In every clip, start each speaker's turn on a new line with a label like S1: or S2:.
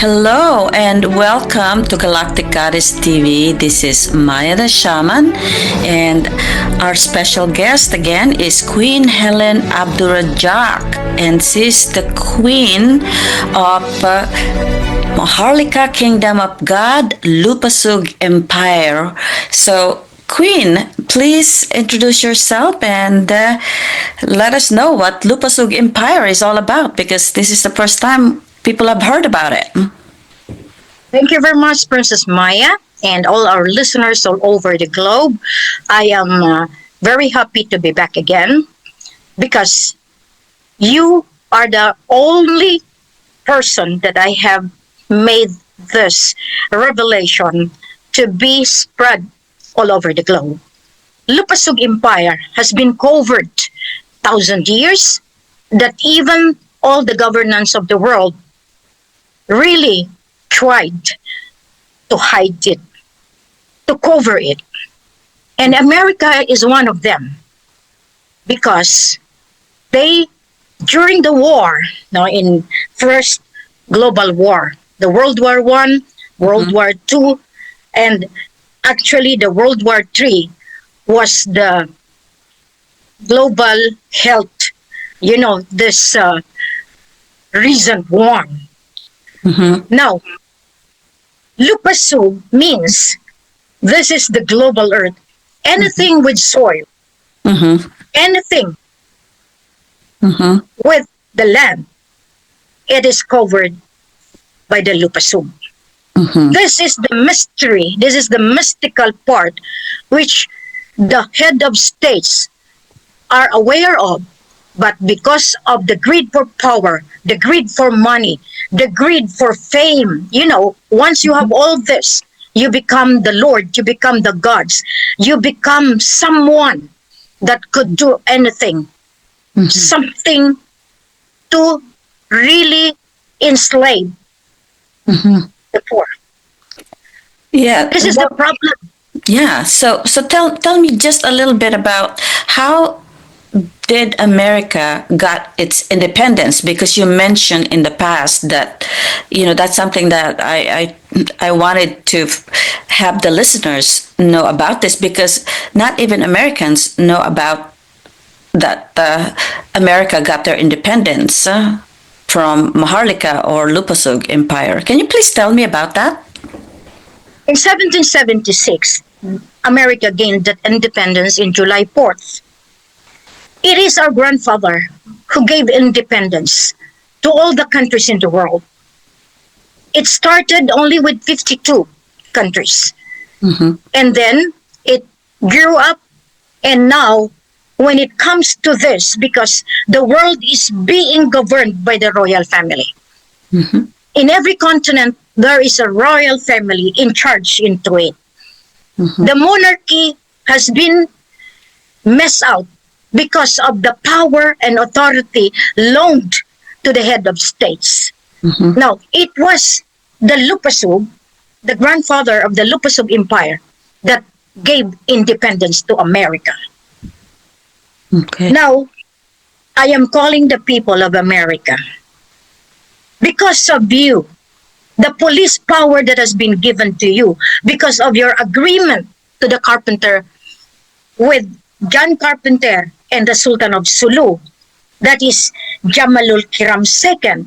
S1: Hello and welcome to Galactic Goddess TV. This is Maya the Shaman, and our special guest again is Queen Helen Abdurrajak, and she's the queen of Maharlika Kingdom of God, Lupasug Empire. So, Queen, please introduce yourself and let us know what Lupasug Empire is all about, because this is the first time people have heard about it.
S2: Thank you very much, Princess Maya, and all our listeners all over the globe. I am very happy to be back again because you are the only person that I have made this revelation to be spread all over the globe. Lupasug Empire has been covered 1,000 years that even all the governance of the world really tried to hide it, to cover it. And America is one of them because they, during the war, now in First Global War, the World War I, World War II, and actually the World War III was the global health, this recent one. Now, Lupasug means this is the global earth. Anything with soil, anything with the land, it is covered by the Lupasug. This is the mystery, this is the mystical part which the head of states are aware of. But because of the greed for power, the greed for money, the greed for fame, once you have all this, you become the Lord, you become the gods, you become someone that could do anything, something to really enslave the poor.
S1: Yeah,
S2: This is the problem.
S1: Yeah. So tell me just a little bit about how did America got its independence, because you mentioned in the past that that's something that I wanted to have the listeners know about this, because not even Americans know about that America got their independence from Maharlika or Lupasug Empire. Can you please tell me about that?
S2: In 1776, America gained that independence in July 4th. It is our grandfather who gave independence to all the countries in the world. It started only with 52 countries. And then it grew up, and now when it comes to this, because the world is being governed by the royal family. In every continent, there is a royal family in charge into it. The monarchy has been messed out because of the power and authority loaned to the head of states. Now, it was the Lupasug, the grandfather of the Lupasug Empire, that gave independence to America.
S1: Okay.
S2: Now, I am calling the people of America. Because of you, the police power that has been given to you, because of your agreement to the Carpenter with John Carpenter and the Sultan of Sulu, that is Jamalul Kiram II.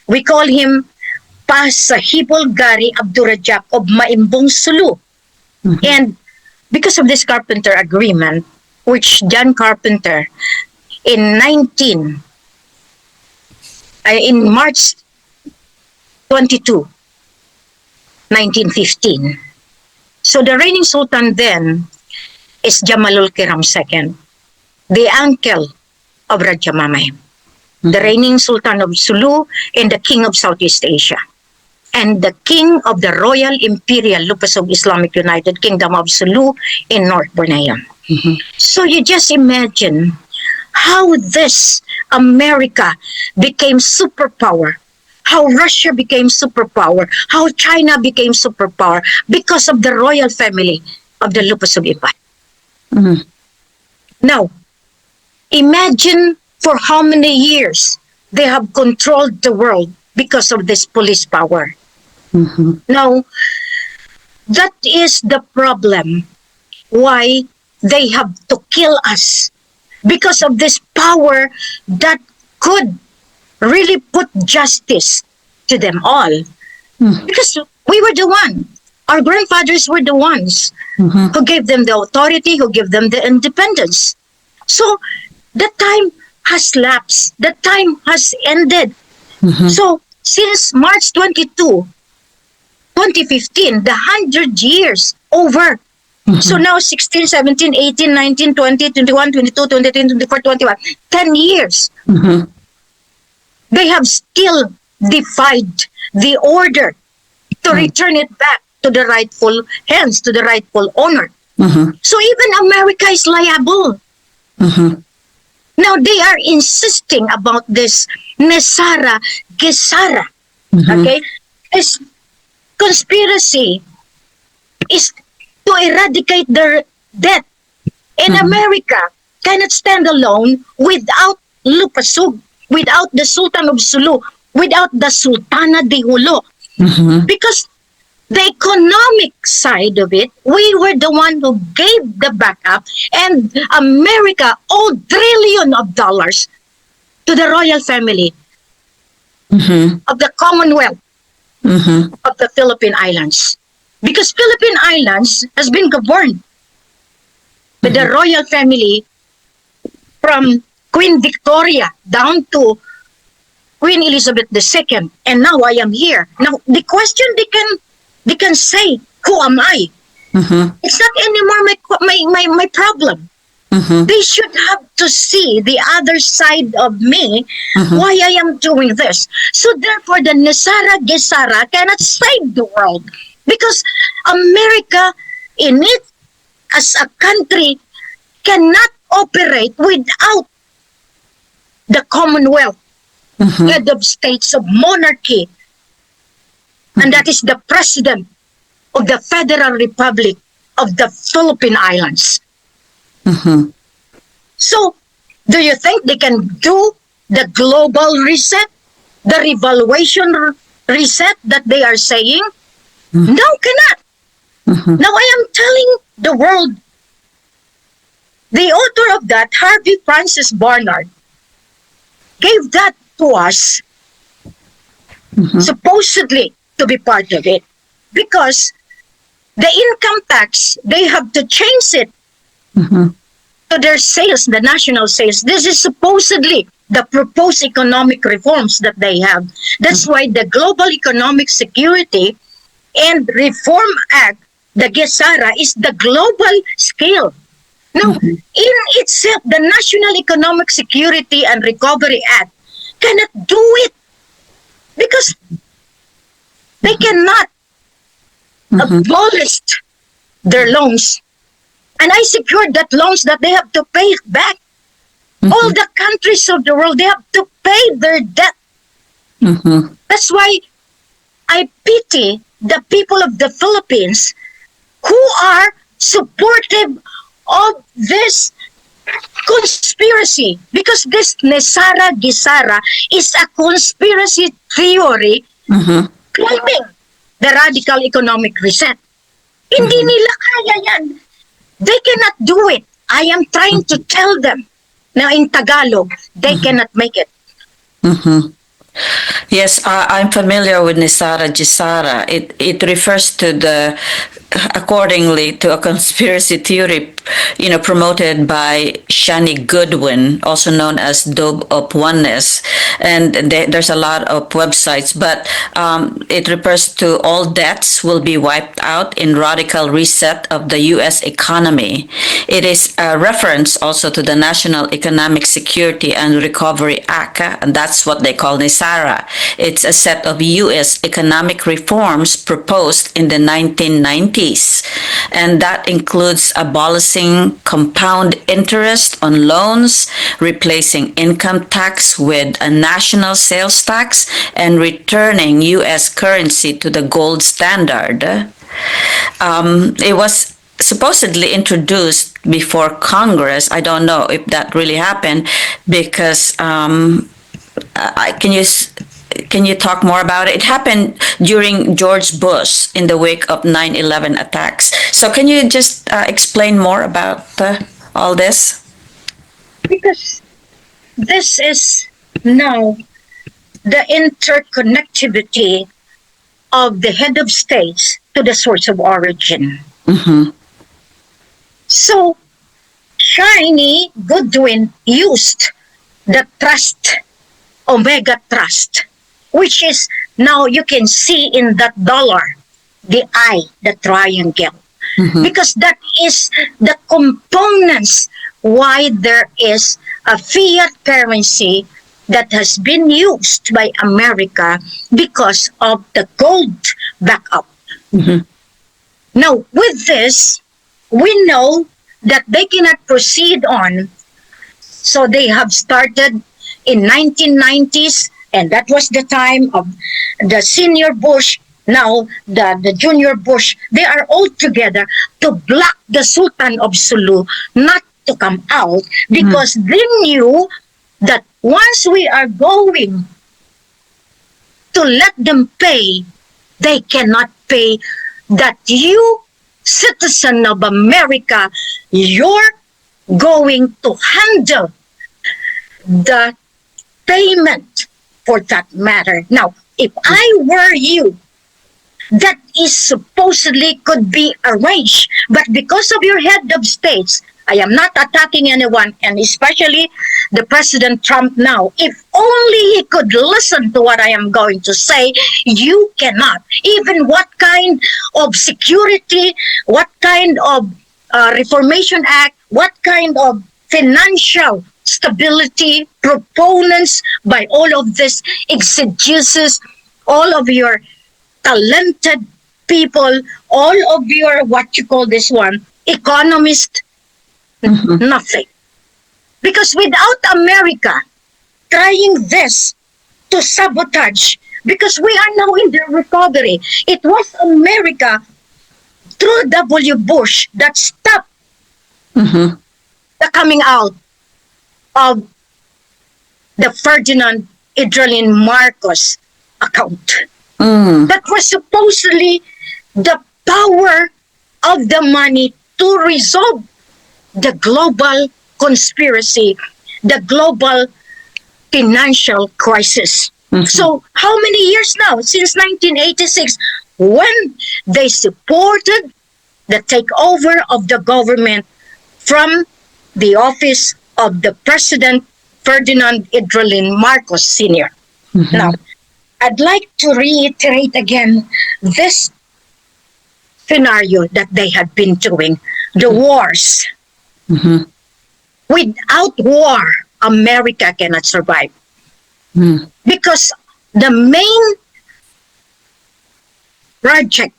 S2: We call him Pasahibol Gari Abdurrajak of Maimbong Sulu. And because of this Carpenter agreement, which John Carpenter in March 22, 1915. So the reigning Sultan then is Jamalul Kiram II, the uncle of Raja Mamay, the reigning Sultan of Sulu and the King of Southeast Asia, and the King of the Royal Imperial Lupasug Islamic United Kingdom of Sulu in North Borneo. So you just imagine how this America became superpower, how Russia became superpower, how China became superpower because of the royal family of the Lupasug Empire. Now, imagine for how many years they have controlled the world because of this police power. Now, that is the problem why they have to kill us because of this power that could really put justice to them all. Because we were the one. Our grandfathers were the ones who gave them the authority, who gave them the independence. So the time has lapsed. The time has ended. So since March 22, 2015, the 100 years over. So now 16, 17, 18, 19, 20, 21, 22, 23, 24, 21. 10 years. They have still defied the order to return it back to the rightful hands, to the rightful owner. So even America is liable. Now they are insisting about this NESARA, GESARA. Okay? This conspiracy is to eradicate their debt. And America cannot stand alone without Lupasug, without the Sultan of Sulu, without the Sultana de Hulo. Because the economic side of it, we were the one who gave the backup, and America owed trillion of dollars to the royal family of the Commonwealth of the Philippine Islands. Because Philippine Islands has been governed by the royal family from Queen Victoria down to Queen Elizabeth II, and now I am here. Now the question they can say, who am I? It's not anymore my problem. They should have to see the other side of me, why I am doing this. So therefore, the NESARA GESARA cannot save the world because America in it as a country cannot operate without the Commonwealth, head of states of monarchy, and that is the President of the Federal Republic of the Philippine Islands. So, do you think they can do the global reset, the revaluation reset that they are saying? No, cannot. Now I am telling the world, the author of that, Harvey Francis Barnard, gave that to us, supposedly to be part of it, because the income tax, they have to change it to their sales, the national sales. This is supposedly the proposed economic reforms that they have. That's why the Global Economic Security and Reform Act, the GESARA, is the global scale. Now, in itself, the National Economic Security and Recovery Act cannot do it because they cannot abolish their loans. And I secured that loans that they have to pay back. All the countries of the world, they have to pay their debt. That's why I pity the people of the Philippines who are supportive of this conspiracy, because this NESARA GESARA is a conspiracy theory claiming the radical economic reset. Hindi nila kaya yan. They cannot do it. I am trying to tell them. Now in Tagalog, they cannot make it.
S1: Yes, I'm familiar with NESARA GESARA. It refers to the accordingly to a conspiracy theory, promoted by Shani Goodwin, also known as Dobe of Oneness, and there's a lot of websites, but it refers to all debts will be wiped out in radical reset of the U.S. economy. It is a reference also to the National Economic Security and Recovery Act, and that's what they call NESARA. It's a set of U.S. economic reforms proposed in the 1990s. And that includes abolishing compound interest on loans, replacing income tax with a national sales tax, and returning U.S. currency to the gold standard. It was supposedly introduced before Congress. I don't know if that really happened because can you Can you talk more about it? It happened during George Bush in the wake of 9/11 attacks. So can you just explain more about all this?
S2: Because this is now the interconnectivity of the head of states to the source of origin.
S1: Mm-hmm.
S2: So, Shiny Goodwin used the trust, Omega Trust, which is now you can see in that dollar, the eye, the triangle.
S1: Mm-hmm.
S2: Because that is the components why there is a fiat currency that has been used by America because of the gold backup.
S1: Mm-hmm.
S2: Now, with this, we know that they cannot proceed on. So they have started in 1990s, and that was the time of the senior Bush, now the junior Bush. They are all together to block the Sultan of Sulu not to come out because they knew that once we are going to let them pay, they cannot pay that you, citizen of America, you're going to handle the payment for that matter. Now, if I were you, that is supposedly could be arranged, but because of your head of states, I am not attacking anyone, and especially the President Trump now. If only he could listen to what I am going to say, you cannot. Even what kind of security, what kind of Reformation Act, what kind of financial stability proponents by all of this exegesis, all of your talented people, all of your, what you call this one, economists,
S1: Mm-hmm.
S2: nothing. Because without America trying this to sabotage, because we are now in the recovery, it was America through W. Bush that stopped
S1: Mm-hmm.
S2: the coming out of the Ferdinand Idrolin Marcos account.
S1: Mm.
S2: That was supposedly the power of the money to resolve the global conspiracy, the global financial crisis.
S1: Mhm.
S2: So, how many years now? Since 1986, when they supported the takeover of the government from the office of the President Ferdinand Idrolin Marcos Sr.
S1: Mhm.
S2: Now, I'd like to reiterate again this scenario that they had been doing, the wars.
S1: Mhm.
S2: Without war, America cannot survive.
S1: Mm.
S2: Because the main project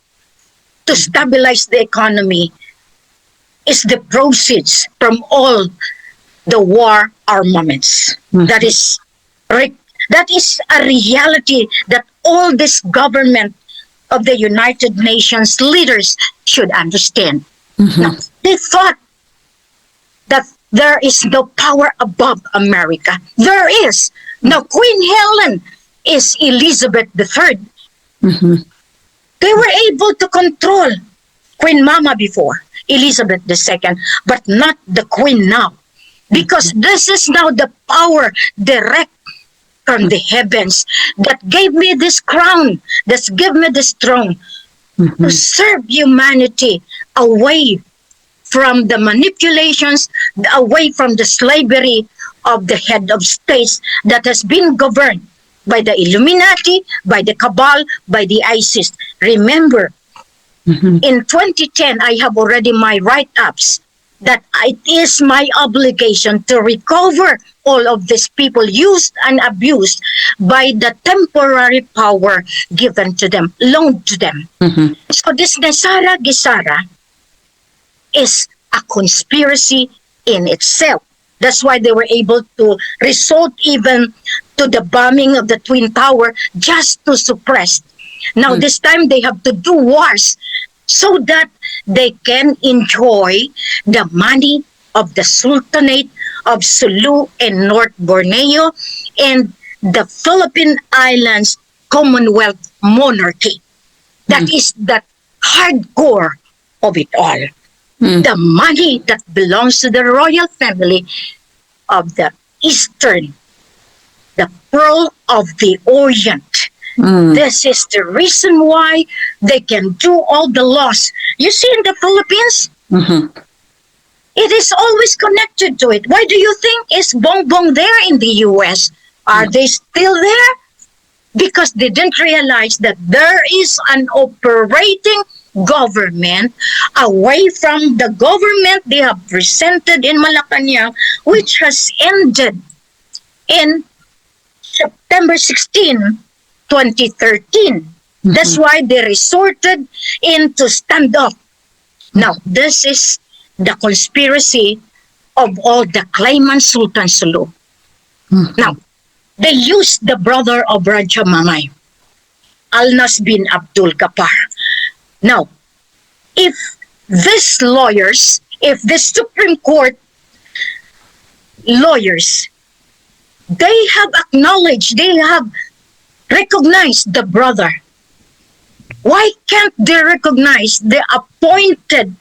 S2: to stabilize the economy is the proceeds from all the war armaments.
S1: Mhm.
S2: That is a reality that all this government of the United Nations leaders should understand. Now,
S1: Mhm.
S2: they thought that there is no power above America. There is. Now, Queen Helen is Elizabeth III.
S1: Mhm.
S2: They were able to control Queen Mama before, Elizabeth II, but not the Queen now. Because this is now the power direct from the heavens that gave me this crown, that's give me this throne to
S1: Mhm.
S2: serve humanity away from the manipulations, away from the slavery of the head of states that has been governed by the Illuminati, by the Cabal, by the ISIS. Remember,
S1: Mhm.
S2: in 2010, I have already my write-ups that it is my obligation to recover all of these people used and abused by the temporary power given to them, loaned to them.
S1: Mhm.
S2: So this NESARA Gisara is a conspiracy in itself. That's why they were able to resort even to the bombing of the Twin Tower just to suppress. Now, this time they have to do wars so that they can enjoy the money of the Sultanate of Sulu and North Borneo and the Philippine Islands Commonwealth monarchy. That is the hardcore of it all. The money that belongs to the royal family of the Eastern, the Pearl of the Orient. This is the reason why they can do all the laws. You see, in the Philippines, it is always connected to it. Why do you think is Bongbong there in the U.S.? Are they still there? Because they didn't realize that there is an operating government away from the government they have presented in Malacanang, which has ended in September 16, 2013. That's why they resorted in to stand up. Now, this is the conspiracy of all the claimant Sultan Sulu. Now, they used the brother of Raja Mamay, Alnas bin Abdul Ghaffar. Now, if these lawyers, if the Supreme Court lawyers, they have acknowledged, they have recognized the brother, why can't they recognize the appointed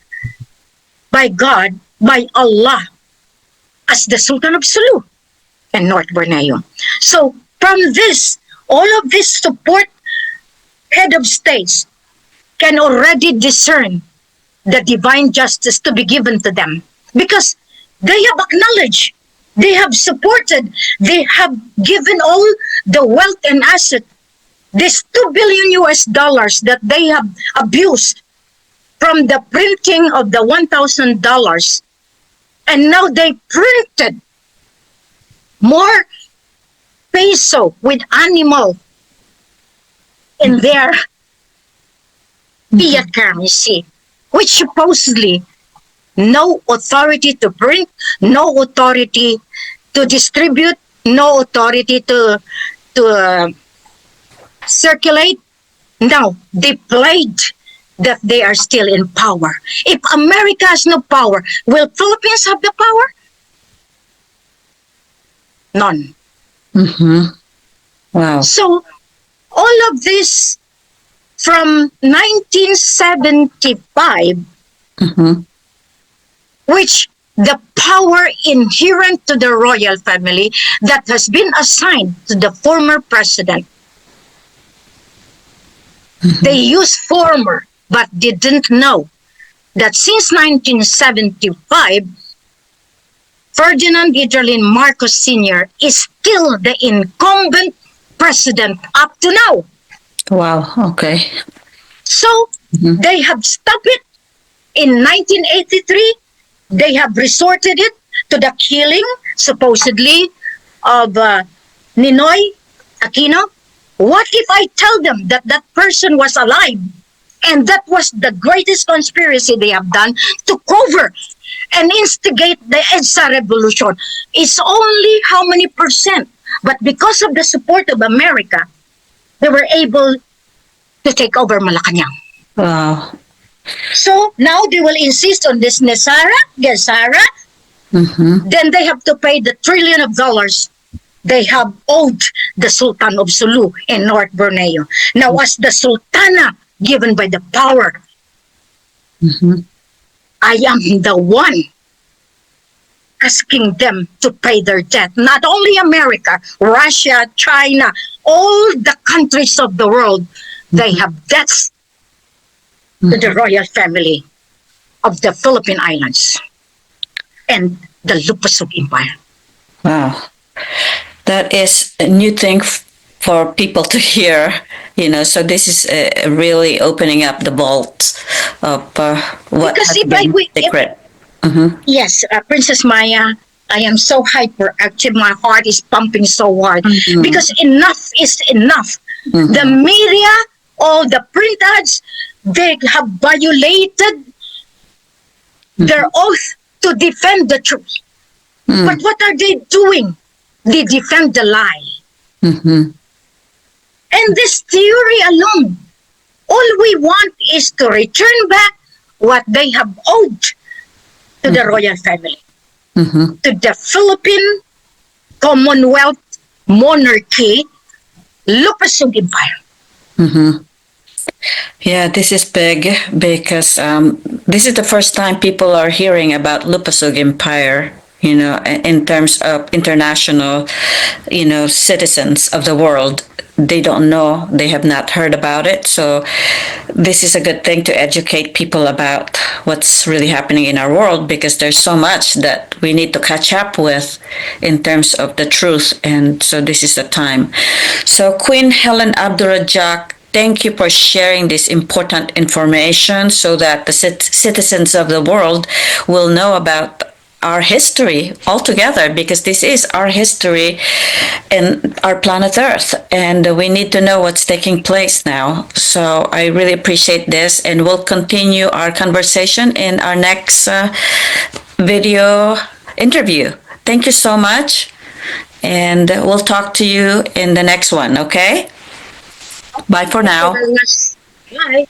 S2: by God, by Allah, as the Sultan of Sulu and North Borneo? So from this, all of this support head of states can already discern the divine justice to be given to them, because they have acknowledged, they have supported, they have given all the wealth and asset, this $2 billion that they have abused from the printing of the $1,000, and now they printed more peso with animal in their fiat currency, which supposedly no authority to print, no authority to distribute, no authority to circulate. Now, they played that they are still in power. If America has no power, will Philippines have the power? None.
S1: Wow.
S2: So, all of this from 1975, which the power inherent to the royal family that has been assigned to the former president, they use former, but didn't know that since 1975, Ferdinand Idralin Marcos Sr. is still the incumbent president up to now.
S1: Wow. Okay.
S2: So they have stopped it in 1983. They have resorted it to the killing, supposedly, of Ninoy Aquino. What if I tell them that that person was alive? And that was the greatest conspiracy they have done to cover and instigate the EDSA revolution. It's only how many percent? But because of the support of America, they were able to take over Malacanang.
S1: Wow.
S2: So now they will insist on this NESARA. Then they have to pay the trillion of dollars they have owed the Sultan of Sulu in North Borneo. Now, as the Sultana given by the power, I am the one asking them to pay their debt. Not only America, Russia, China, all the countries of the world, they have debts to the royal family of the Philippine Islands and the Lupasug Empire.
S1: Wow. That is a new thing for people to hear, so this is really opening up the vault of what
S2: Because
S1: has been secret.
S2: Yes, Princess Maya, I am so hyperactive. My heart is pumping so hard because enough is enough. The media, all the print ads, they have violated their oath to defend the truth. But what are they doing? They defend the lie. And this theory alone, all we want is to return back what they have owed to the royal family, to the Philippine Commonwealth monarchy, Lupasug Empire.
S1: Mm-hmm. Yeah, this is big because this is the first time people are hearing about Lupasug Empire. In terms of international, citizens of the world, they don't know, they have not heard about it. So this is a good thing to educate people about what's really happening in our world because there's so much that we need to catch up with in terms of the truth. And so this is the time. So Queen Helen Abdurrajak, thank you for sharing this important information so that the citizens of the world will know about our history altogether because this is our history and our planet Earth, and we need to know what's taking place now. So I really appreciate this, and we'll continue our conversation in our next video interview. Thank you so much, and we'll talk to you in the next one, okay? Bye for
S2: Thank you
S1: now.
S2: very much. Bye.